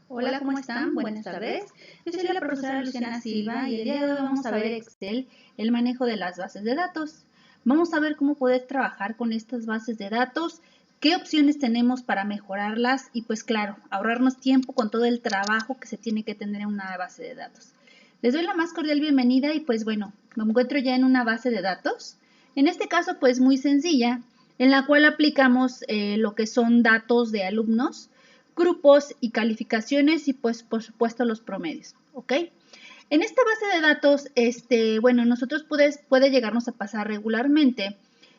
Hola, ¿cómo están? Buenas tardes. Yo soy la profesora Luciana Silva y el día de hoy vamos a ver Excel, el manejo de las bases de datos. Vamos a ver cómo poder trabajar con estas bases de datos, qué opciones tenemos para mejorarlas y pues claro, ahorrarnos tiempo con todo el trabajo que se tiene que tener en una base de datos. Les doy la más cordial bienvenida y pues bueno, me encuentro ya en una base de datos. En este caso pues muy sencilla, en la cual aplicamos lo que son datos de alumnos, grupos y calificaciones y pues por supuesto los promedios, ¿ok? En esta base de datos, nosotros puede llegarnos a pasar regularmente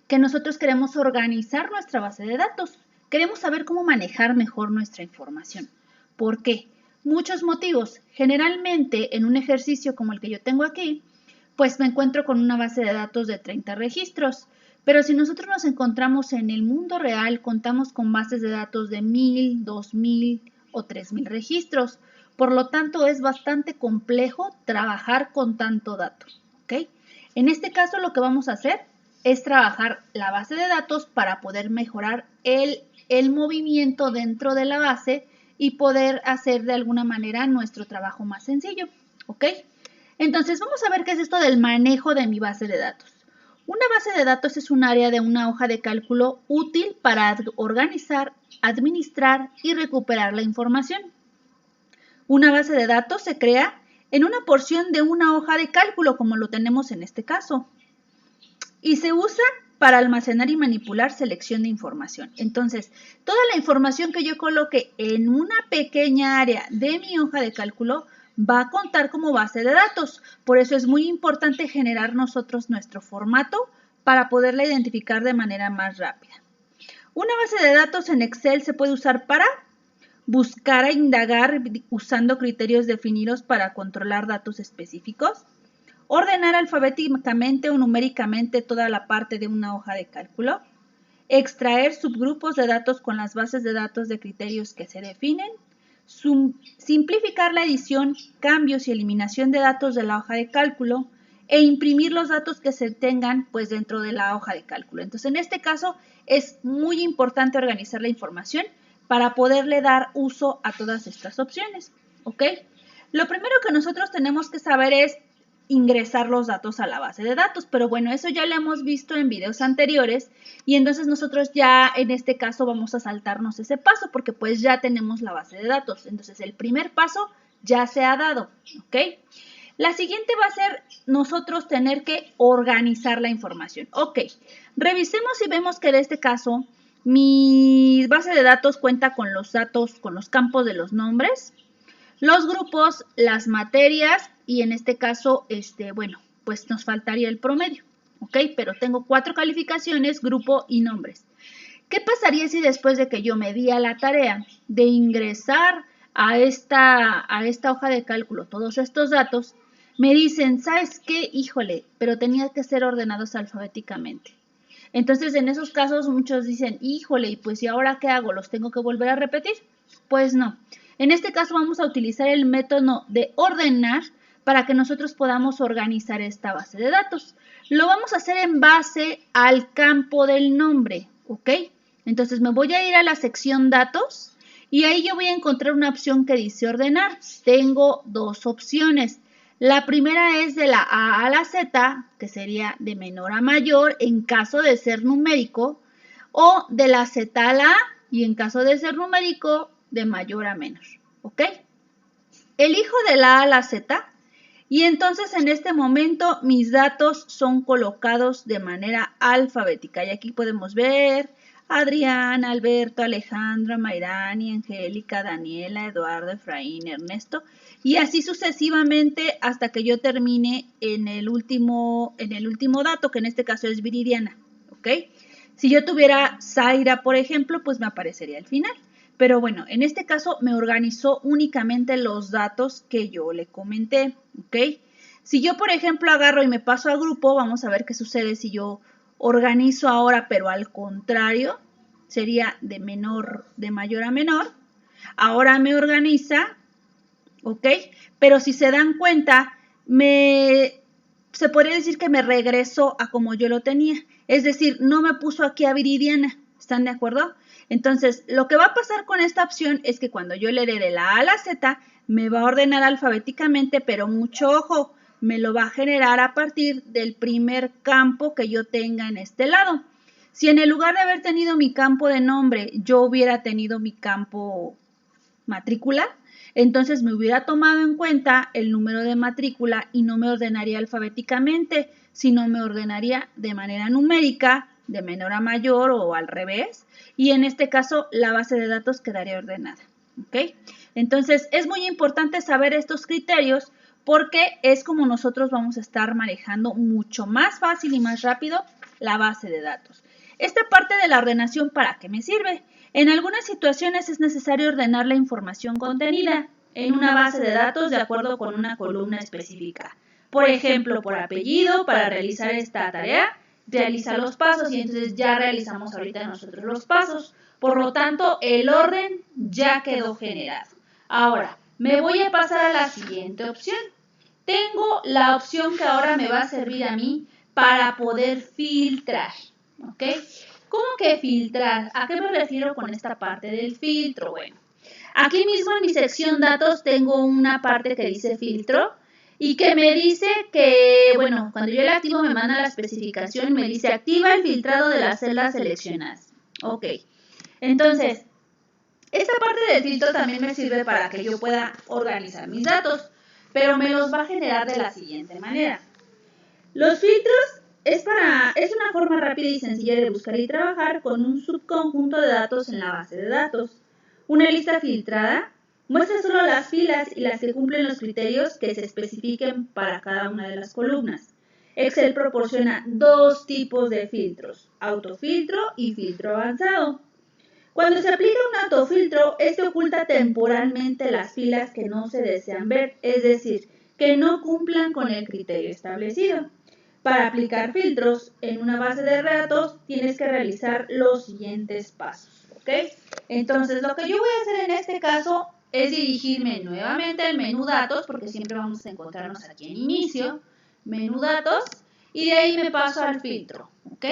que nosotros queremos organizar nuestra base de datos. Queremos saber cómo manejar mejor nuestra información. ¿Por qué? Muchos motivos. Generalmente en un ejercicio como el que yo tengo aquí, pues me encuentro con una base de datos de 30 registros. Pero si nosotros nos encontramos en el mundo real, contamos con bases de datos de 1000, 2000 o 3000 registros. Por lo tanto, es bastante complejo trabajar con tanto dato. ¿Ok? En este caso, lo que vamos a hacer es trabajar la base de datos para poder mejorar el movimiento dentro de la base y poder hacer de alguna manera nuestro trabajo más sencillo. ¿Ok? Entonces, vamos a ver qué es esto del manejo de mi base de datos. Una base de datos es un área de una hoja de cálculo útil para organizar, administrar y recuperar la información. Una base de datos se crea en una porción de una hoja de cálculo, como lo tenemos en este caso, y se usa para almacenar y manipular selección de información. Entonces, toda la información que yo coloque en una pequeña área de mi hoja de cálculo va a contar como base de datos. Por eso es muy importante generar nosotros nuestro formato para poderla identificar de manera más rápida. Una base de datos en Excel se puede usar para buscar e indagar usando criterios definidos para controlar datos específicos, ordenar alfabéticamente o numéricamente toda la parte de una hoja de cálculo, extraer subgrupos de datos con las bases de datos de criterios que se definen, simplificar la edición, cambios y eliminación de datos de la hoja de cálculo e imprimir los datos que se tengan pues dentro de la hoja de cálculo. Entonces, en este caso es muy importante organizar la información para poderle dar uso a todas estas opciones, ¿ok? Lo primero que nosotros tenemos que saber es ingresar los datos a la base de datos, pero bueno, eso ya lo hemos visto en videos anteriores y entonces nosotros ya en este caso vamos a saltarnos ese paso porque pues ya tenemos la base de datos. Entonces el primer paso ya se ha dado, ¿ok? La siguiente va a ser nosotros tener que organizar la información. Ok, revisemos y vemos que en este caso mi base de datos cuenta con los datos, con los campos de los nombres, los grupos, las materias y en este caso, pues nos faltaría el promedio, ¿ok? Pero tengo 4 calificaciones, grupo y nombres. ¿Qué pasaría si después de que yo me di a la tarea de ingresar a esta hoja de cálculo todos estos datos, me dicen, ¿sabes qué? Híjole, pero tenía que ser ordenados alfabéticamente. Entonces, en esos casos, muchos dicen, híjole, y pues, ¿y ahora qué hago? ¿Los tengo que volver a repetir? Pues no. En este caso vamos a utilizar el método de ordenar para que nosotros podamos organizar esta base de datos. Lo vamos a hacer en base al campo del nombre, ¿ok? Entonces me voy a ir a la sección datos y ahí yo voy a encontrar una opción que dice ordenar. Tengo 2 opciones. La primera es de la A a la Z, que sería de menor a mayor en caso de ser numérico, o de la Z a la A y en caso de ser numérico, de mayor a menor, ¿ok? Elijo de la A a la Z y entonces en este momento mis datos son colocados de manera alfabética. Y aquí podemos ver Adrián, Alberto, Alejandra, Mayrani, Angélica, Daniela, Eduardo, Efraín, Ernesto. Y así sucesivamente hasta que yo termine en el último dato, que en este caso es Viridiana, ¿ok? Si yo tuviera Zaira, por ejemplo, pues me aparecería al final. Pero bueno, en este caso me organizó únicamente los datos que yo le comenté, ¿ok? Si yo, por ejemplo, agarro y me paso a grupo, vamos a ver qué sucede si yo organizo ahora, pero al contrario, sería de mayor a menor. Ahora me organiza, ¿ok? Pero si se dan cuenta, se podría decir que me regresó a como yo lo tenía. Es decir, no me puso aquí a Viridiana, ¿están de acuerdo? Entonces, lo que va a pasar con esta opción es que cuando yo le dé de la A a la Z, me va a ordenar alfabéticamente, pero mucho ojo, me lo va a generar a partir del primer campo que yo tenga en este lado. Si en el lugar de haber tenido mi campo de nombre, yo hubiera tenido mi campo matrícula, entonces me hubiera tomado en cuenta el número de matrícula y no me ordenaría alfabéticamente, sino me ordenaría de manera numérica, de menor a mayor o al revés, y en este caso la base de datos quedaría ordenada. ¿Ok? Entonces es muy importante saber estos criterios porque es como nosotros vamos a estar manejando mucho más fácil y más rápido la base de datos. Esta parte de la ordenación, ¿para qué me sirve? En algunas situaciones es necesario ordenar la información contenida en una base de datos de acuerdo con una columna específica. Por ejemplo, por apellido, para realizar esta tarea, realiza los pasos y entonces ya realizamos ahorita nosotros los pasos. Por lo tanto, el orden ya quedó generado. Ahora, me voy a pasar a la siguiente opción. Tengo la opción que ahora me va a servir a mí para poder filtrar. ¿Ok? ¿Cómo que filtrar? ¿A qué me refiero con esta parte del filtro? Bueno, aquí mismo en mi sección datos tengo una parte que dice filtro y que me dice que, bueno, cuando yo le activo me manda la especificación y me dice activa el filtrado de las celdas seleccionadas. Ok, entonces, esta parte del filtro también me sirve para que yo pueda organizar mis datos, pero me los va a generar de la siguiente manera. Los filtros es una forma rápida y sencilla de buscar y trabajar con un subconjunto de datos en la base de datos. Una lista filtrada muestra solo las filas y las que cumplen los criterios que se especifiquen para cada una de las columnas. Excel proporciona dos tipos de filtros, autofiltro y filtro avanzado. Cuando se aplica un autofiltro, este oculta temporalmente las filas que no se desean ver, es decir, que no cumplan con el criterio establecido. Para aplicar filtros en una base de datos, tienes que realizar los siguientes pasos, ¿ok? Entonces, lo que yo voy a hacer en este caso es dirigirme nuevamente al menú datos, porque siempre vamos a encontrarnos aquí en inicio, menú datos, y de ahí me paso al filtro, ¿ok?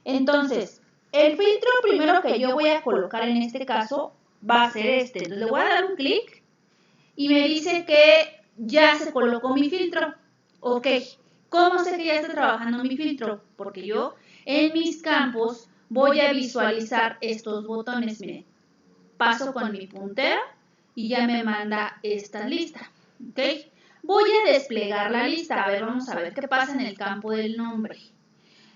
Entonces, el filtro primero que yo voy a colocar en este caso va a ser este. Entonces, le voy a dar un clic y me dice que ya se colocó mi filtro. Ok, ¿cómo sé que ya está trabajando mi filtro? Porque yo en mis campos voy a visualizar estos botones. Miren, paso con mi puntero y ya me manda esta lista. Ok, voy a desplegar la lista. A ver, vamos a ver qué pasa en el campo del nombre.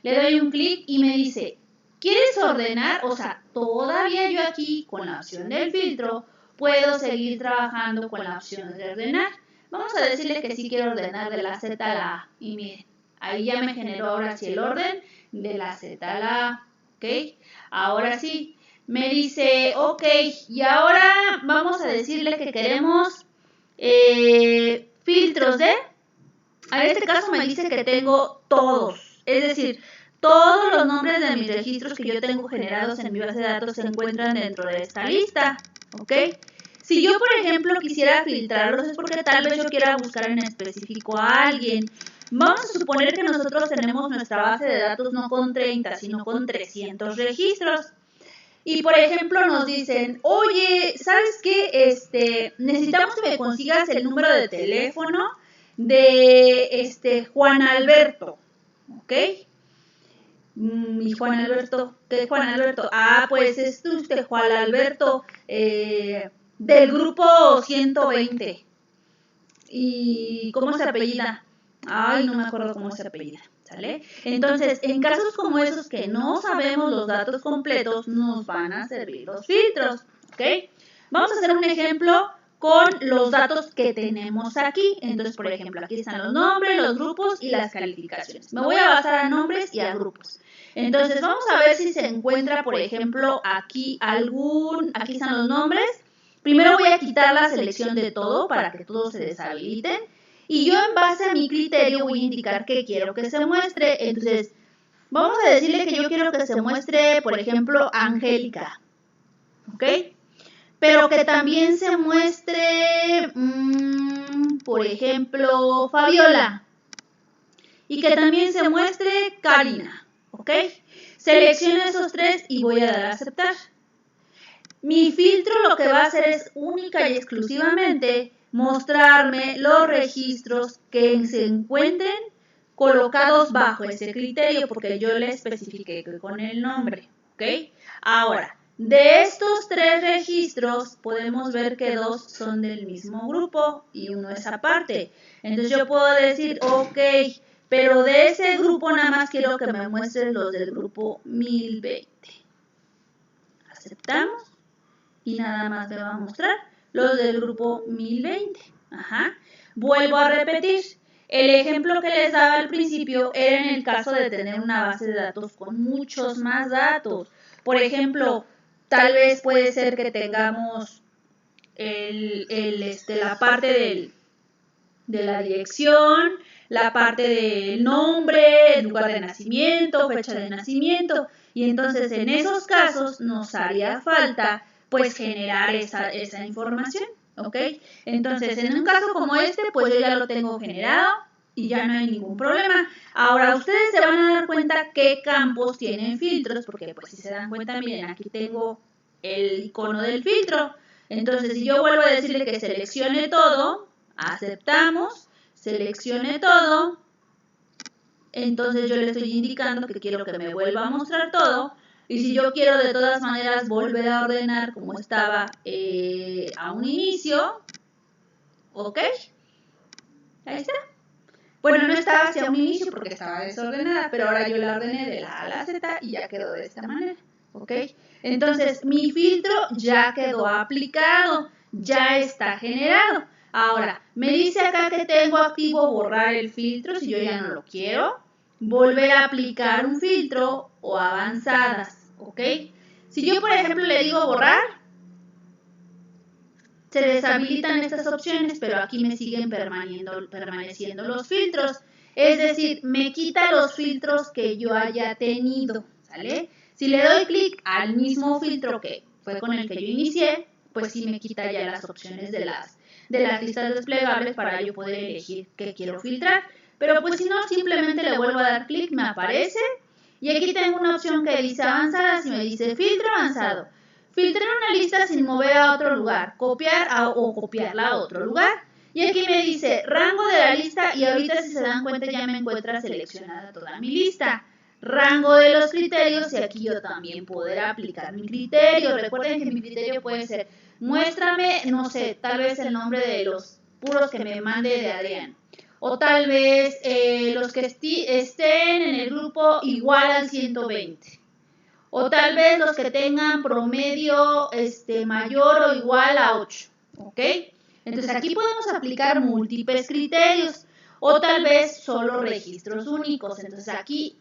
Le doy un clic y me dice, ¿quieres ordenar? O sea, todavía yo aquí con la opción del filtro puedo seguir trabajando con la opción de ordenar. Vamos a decirle que sí quiero ordenar de la Z a la A. Y miren, ahí ya me generó ahora sí el orden de la Z a la A. ¿Ok? Ahora sí, me dice, ok, y ahora vamos a decirle que queremos filtros de... En este caso me dice que tengo todos, es decir, todos los nombres de mis registros que yo tengo generados en mi base de datos se encuentran dentro de esta lista, ¿ok? Si yo, por ejemplo, quisiera filtrarlos es porque tal vez yo quiera buscar en específico a alguien. Vamos a suponer que nosotros tenemos nuestra base de datos no con 30, sino con 300 registros. Y, por ejemplo, nos dicen, oye, ¿sabes qué? Necesitamos que me consigas el número de teléfono de Juan Alberto, ¿ok? Y Juan Alberto, ¿qué es Juan Alberto? Ah, pues es usted Juan Alberto del grupo 120. ¿Y cómo se apellida? Ay, no me acuerdo cómo se apellida, ¿sale? Entonces, en casos como esos que no sabemos los datos completos, nos van a servir los filtros, ¿ok? Vamos a hacer un ejemplo con los datos que tenemos aquí. Entonces, por ejemplo, aquí están los nombres, los grupos y las calificaciones. Me voy a basar a nombres y a grupos. Entonces, vamos a ver si se encuentra, por ejemplo, aquí aquí están los nombres. Primero voy a quitar la selección de todo para que todos se deshabiliten. Y yo en base a mi criterio voy a indicar que quiero que se muestre. Entonces, vamos a decirle que yo quiero que se muestre, por ejemplo, Angélica. ¿Ok? Pero que también se muestre, por ejemplo, Fabiola. Y que también se muestre Karina. ¿Ok? Selecciono esos tres y voy a dar a aceptar. Mi filtro lo que va a hacer es única y exclusivamente mostrarme los registros que se encuentren colocados bajo ese criterio, porque yo le especifiqué con el nombre, ¿ok? Ahora, de estos 3 registros, podemos ver que 2 son del mismo grupo y uno es aparte. Entonces yo puedo decir, ok, pero de ese grupo nada más quiero que me muestres los del grupo 1020. Aceptamos y nada más me va a mostrar los del grupo 1020. Ajá. Vuelvo a repetir. El ejemplo que les daba al principio era en el caso de tener una base de datos con muchos más datos. Por ejemplo, tal vez puede ser que tengamos la parte de la dirección, la parte del nombre, el lugar de nacimiento, fecha de nacimiento, y entonces en esos casos nos haría falta pues generar esa información, ¿ok? Entonces en un caso como este, pues yo ya lo tengo generado y ya no hay ningún problema. Ahora ustedes se van a dar cuenta qué campos tienen filtros, porque pues si se dan cuenta, miren, aquí tengo el icono del filtro. Entonces si yo vuelvo a decirle que seleccione todo, aceptamos, seleccione todo, entonces yo le estoy indicando que quiero que me vuelva a mostrar todo, y si yo quiero de todas maneras volver a ordenar como estaba a un inicio, ok, ahí está. Bueno, no estaba hacia un inicio porque estaba desordenada, pero ahora yo la ordené de la A a la Z y ya quedó de esta manera, ok. Entonces mi filtro ya quedó aplicado, ya está generado. Ahora, me dice acá que tengo activo borrar el filtro si yo ya no lo quiero, volver a aplicar un filtro o avanzadas, ¿ok? Si yo, por ejemplo, le digo borrar, se deshabilitan estas opciones, pero aquí me siguen permaneciendo los filtros. Es decir, me quita los filtros que yo haya tenido, ¿sale? Si le doy clic al mismo filtro que fue con el que yo inicié, pues sí me quita ya las opciones de las listas desplegables para yo poder elegir qué quiero filtrar. Pero pues si no, simplemente le vuelvo a dar clic, me aparece. Y aquí tengo una opción que dice avanzadas y me dice filtro avanzado. Filtrar una lista sin mover a otro lugar, copiar o copiarla a otro lugar. Y aquí me dice rango de la lista y ahorita si se dan cuenta ya me encuentra seleccionada toda mi lista. Rango de los criterios y aquí yo también poder aplicar mi criterio. Recuerden que mi criterio puede ser muéstrame, no sé, tal vez el nombre de los puros que me mande de Adrián. O tal vez los que estén en el grupo igual al 120. O tal vez los que tengan promedio mayor o igual a 8, ¿ok? Entonces aquí podemos aplicar múltiples criterios o tal vez solo registros únicos. Entonces aquí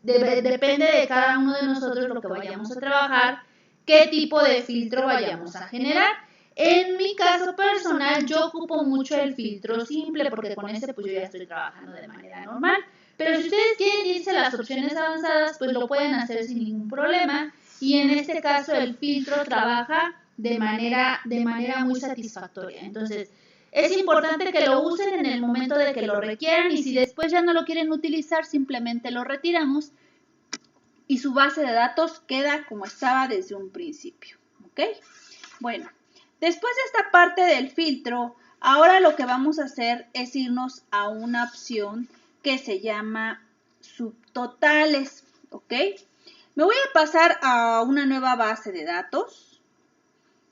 depende de cada uno de nosotros lo que vayamos a trabajar, qué tipo de filtro vayamos a generar. En mi caso personal yo ocupo mucho el filtro simple porque con este pues yo ya estoy trabajando de manera normal. Pero si ustedes quieren irse a las opciones avanzadas, pues lo pueden hacer sin ningún problema. Y en este caso el filtro trabaja de manera muy satisfactoria. Entonces, es importante que lo usen en el momento de que lo requieran y si después ya no lo quieren utilizar, simplemente lo retiramos y su base de datos queda como estaba desde un principio. ¿Ok? Bueno, después de esta parte del filtro, ahora lo que vamos a hacer es irnos a una opción que se llama subtotales, ¿ok? Me voy a pasar a una nueva base de datos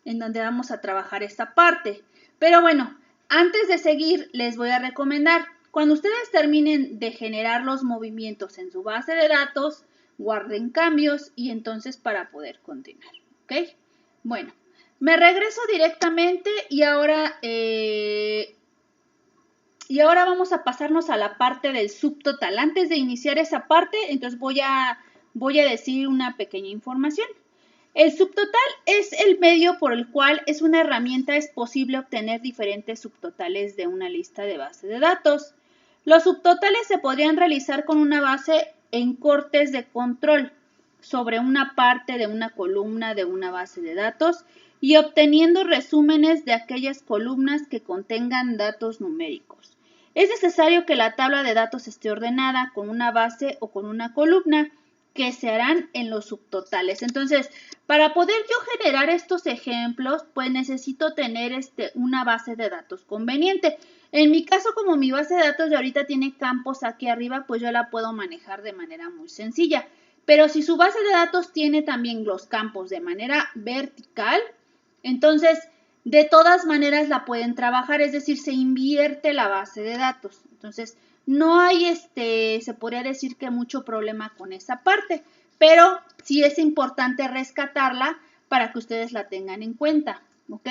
en donde vamos a trabajar esta parte. Pero bueno, antes de seguir les voy a recomendar, cuando ustedes terminen de generar los movimientos en su base de datos, guarden cambios y entonces para poder continuar, ¿ok? Bueno, me regreso directamente y ahora vamos a pasarnos a la parte del subtotal. Antes de iniciar esa parte, entonces voy a decir una pequeña información. El subtotal es el medio por el cual es una herramienta es posible obtener diferentes subtotales de una lista de base de datos. Los subtotales se podrían realizar con una base en cortes de control sobre una parte de una columna de una base de datos y obteniendo resúmenes de aquellas columnas que contengan datos numéricos. Es necesario que la tabla de datos esté ordenada con una base o con una columna que se harán en los subtotales. Entonces, para poder yo generar estos ejemplos, pues necesito tener una base de datos conveniente. En mi caso, como mi base de datos de ahorita tiene campos aquí arriba, pues yo la puedo manejar de manera muy sencilla. Pero si su base de datos tiene también los campos de manera vertical, entonces de todas maneras la pueden trabajar, es decir, se invierte la base de datos. Entonces, no hay, se podría decir que mucho problema con esa parte, pero sí es importante rescatarla para que ustedes la tengan en cuenta, ¿ok?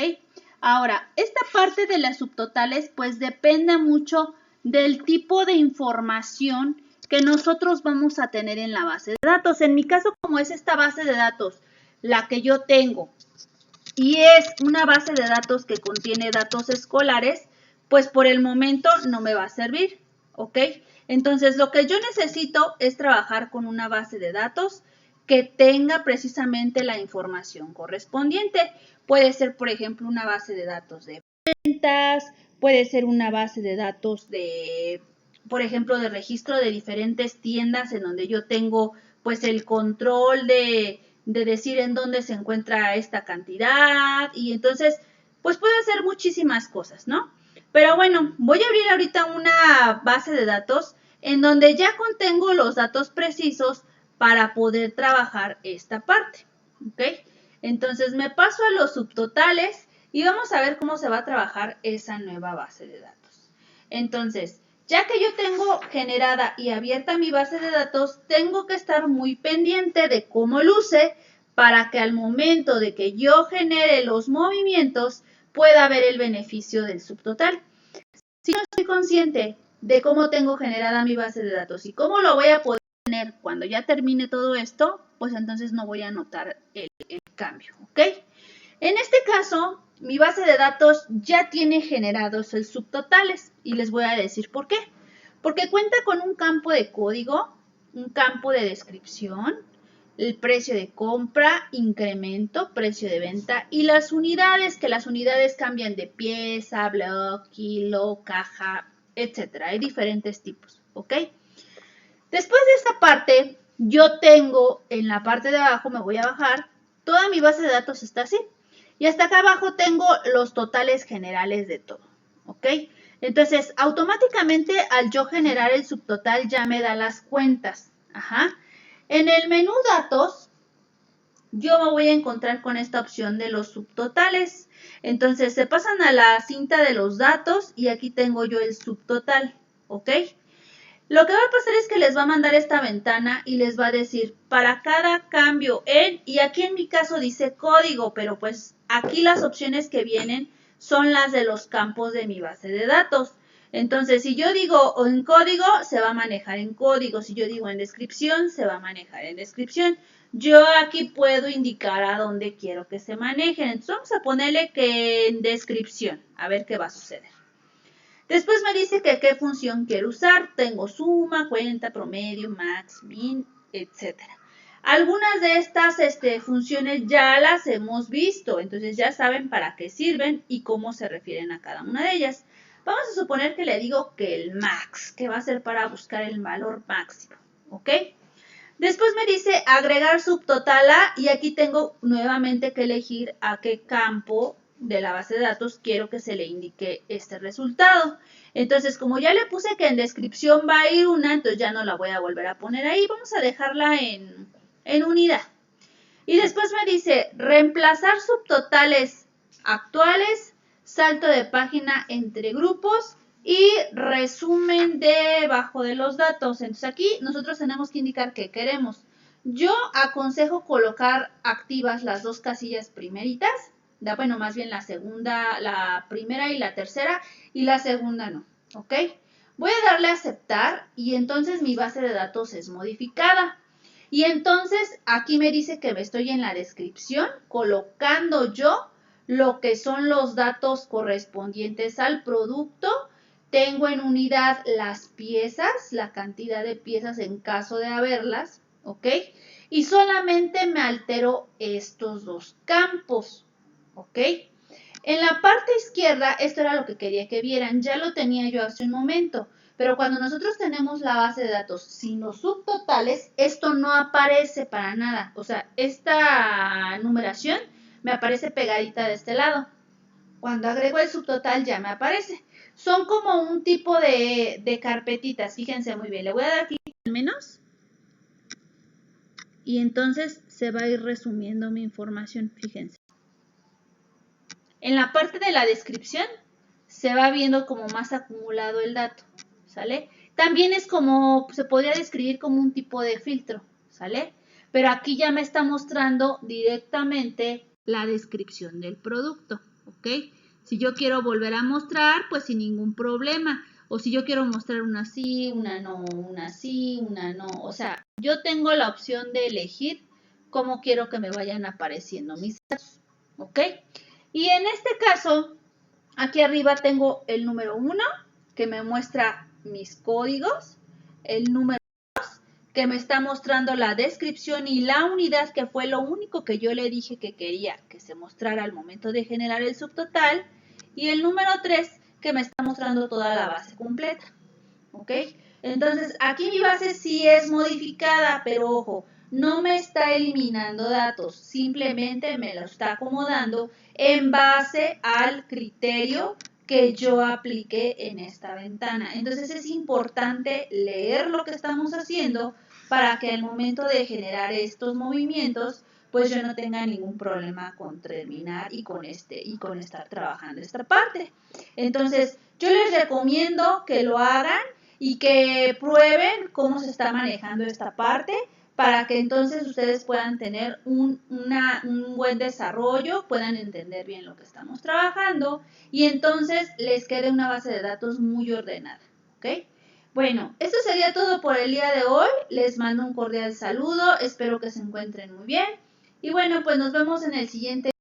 Ahora, esta parte de las subtotales, pues depende mucho del tipo de información que nosotros vamos a tener en la base de datos. En mi caso, como es esta base de datos, la que yo tengo, y es una base de datos que contiene datos escolares, pues por el momento no me va a servir, ¿ok? Entonces, lo que yo necesito es trabajar con una base de datos que tenga precisamente la información correspondiente. Puede ser, por ejemplo, una base de datos de ventas, puede ser una base de datos de, por ejemplo, de registro de diferentes tiendas en donde yo tengo, pues, el control de decir en dónde se encuentra esta cantidad y entonces, pues puede hacer muchísimas cosas, ¿no? Pero bueno, voy a abrir ahorita una base de datos en donde ya contengo los datos precisos para poder trabajar esta parte, ¿ok? Entonces me paso a los subtotales y vamos a ver cómo se va a trabajar esa nueva base de datos. Entonces, ya que yo tengo generada y abierta mi base de datos, tengo que estar muy pendiente de cómo luce para que al momento de que yo genere los movimientos pueda ver el beneficio del subtotal. Si no estoy consciente de cómo tengo generada mi base de datos y cómo lo voy a poder tener cuando ya termine todo esto, pues entonces no voy a notar el cambio, ¿ok? En este caso, mi base de datos ya tiene generados el subtotales y les voy a decir por qué. Porque cuenta con un campo de código, un campo de descripción, el precio de compra, incremento, precio de venta y las unidades, que las unidades cambian de pieza, block, kilo, caja, etc. Hay diferentes tipos, ¿ok? Después de esta parte, yo tengo en la parte de abajo, me voy a bajar, toda mi base de datos está así. Y hasta acá abajo tengo los totales generales de todo, ¿ok? Entonces, automáticamente al yo generar el subtotal ya me da las cuentas. Ajá. En el menú datos, yo me voy a encontrar con esta opción de los subtotales. Entonces, se pasan a la cinta de los datos y aquí tengo yo el subtotal, ¿ok? Lo que va a pasar es que les va a mandar esta ventana y les va a decir para cada cambio en, y aquí en mi caso dice código, pero pues aquí las opciones que vienen son las de los campos de mi base de datos. Entonces, si yo digo en código, se va a manejar en código. Si yo digo en descripción, se va a manejar en descripción. Yo aquí puedo indicar a dónde quiero que se manejen. Entonces, vamos a ponerle que en descripción, a ver qué va a suceder. Después me dice que qué función quiero usar. Tengo suma, cuenta, promedio, max, min, etc. Algunas de estas funciones ya las hemos visto, entonces ya saben para qué sirven y cómo se refieren a cada una de ellas. Vamos a suponer que le digo que el max, que va a ser para buscar el valor máximo, ¿ok? Después me dice agregar subtotal a y aquí tengo nuevamente que elegir a qué campo de la base de datos quiero que se le indique este resultado. Entonces, como ya le puse que en descripción va a ir una, entonces ya no la voy a volver a poner ahí. Vamos a dejarla en unidad. Y después me dice reemplazar subtotales actuales, salto de página entre grupos y resumen debajo de los datos. Entonces aquí nosotros tenemos que indicar qué queremos. Yo aconsejo colocar activas las dos casillas primeritas, bueno, más bien la segunda, la primera y la tercera, y la segunda no, ¿ok? Voy a darle a aceptar y entonces mi base de datos es modificada. Y entonces aquí me dice que estoy en la descripción colocando yo lo que son los datos correspondientes al producto. Tengo en unidad las piezas, la cantidad de piezas en caso de haberlas, ¿ok? Y solamente me altero estos dos campos, ¿ok? En la parte izquierda, esto era lo que quería que vieran, ya lo tenía yo hace un momento, Pero cuando nosotros tenemos la base de datos sin los subtotales, esto no aparece para nada. O sea, esta numeración me aparece pegadita de este lado. Cuando agrego el subtotal ya me aparece. Son como un tipo de carpetitas, fíjense muy bien. Le voy a dar clic en menos y entonces se va a ir resumiendo mi información, fíjense. En la parte de la descripción se va viendo como más acumulado el dato, ¿sale? También es como, se podría describir como un tipo de filtro, ¿sale? Pero aquí ya me está mostrando directamente la descripción del producto, ¿ok? Si yo quiero volver a mostrar, pues sin ningún problema. O si yo quiero mostrar una sí, una no, una sí, una no. O sea, yo tengo la opción de elegir cómo quiero que me vayan apareciendo mis datos, ¿ok? Y en este caso, aquí arriba tengo el número 1, que me muestra mis códigos, el número 2, que me está mostrando la descripción y la unidad, que fue lo único que yo le dije que quería que se mostrara al momento de generar el subtotal, y el número 3, que me está mostrando toda la base completa, ¿ok? Entonces, aquí mi base sí es modificada, pero ojo, no me está eliminando datos, simplemente me lo está acomodando en base al criterio que yo apliqué en esta ventana. Entonces es importante leer lo que estamos haciendo para que al momento de generar estos movimientos, pues yo no tenga ningún problema con terminar y con estar trabajando esta parte. Entonces, yo les recomiendo que lo hagan y que prueben cómo se está manejando esta parte para que entonces ustedes puedan tener un buen desarrollo, puedan entender bien lo que estamos trabajando y entonces les quede una base de datos muy ordenada, ¿ok? Bueno, esto sería todo por el día de hoy. Les mando un cordial saludo, espero que se encuentren muy bien y bueno, pues nos vemos en el siguiente